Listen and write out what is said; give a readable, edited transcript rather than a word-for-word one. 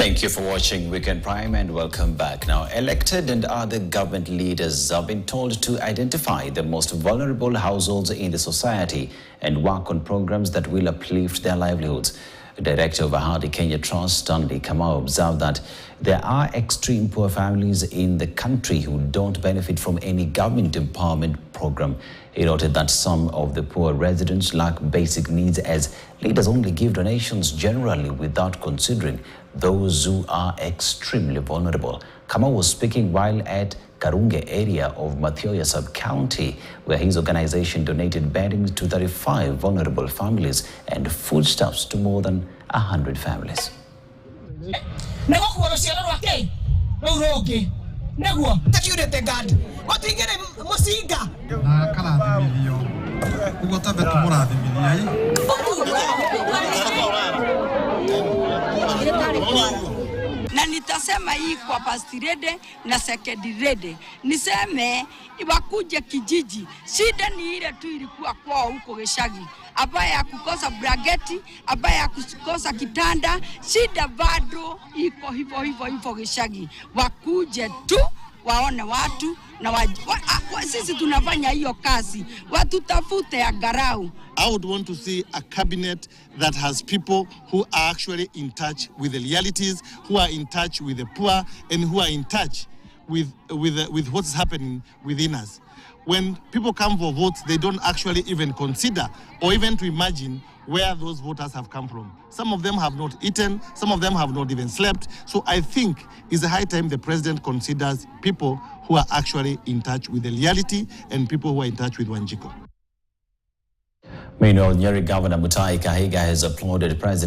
Thank you for watching Weekend Prime and welcome back. Now, elected and other government leaders have been told to identify the most vulnerable households in the society and work on programs that will uplift their livelihoods. Director of Ahadi Kenya Stanley Kamau observed that there are extreme poor families in the country who don't benefit from any government empowerment program. He noted that some of the poor residents lack basic needs as leaders only give donations generally without considering those who are extremely vulnerable. Kamau was speaking while at Karunge area of Mathioya sub-county, where his organization donated bedding to 35 vulnerable families and foodstuffs to more than 100 families. Na nitasema hii kwa pastirede na sekedirede. Niseme iwakuja kijiji. Shida ni ile tu ilikuwa kwa huko Geshagi. Abaya ya kukosa brageti, abaya ya kukosa kitanda. Shida bado iko hivyo Geshagi. Wakuje tu waone watu na sisi tunafanya hiyo kazi. Watu tafute angalau. I would want to see a cabinet that has people who are actually in touch with the realities, who are in touch with the poor, and who are in touch with what's happening within us. When people come for votes, they don't actually even consider or even to imagine where those voters have come from. Some of them have not eaten, some of them have not even slept. So I think it's a high time the president considers people who are actually in touch with the reality and people who are in touch with Wanjiko. Meanwhile, Nyeri Governor Mutahi Kahiga has applauded President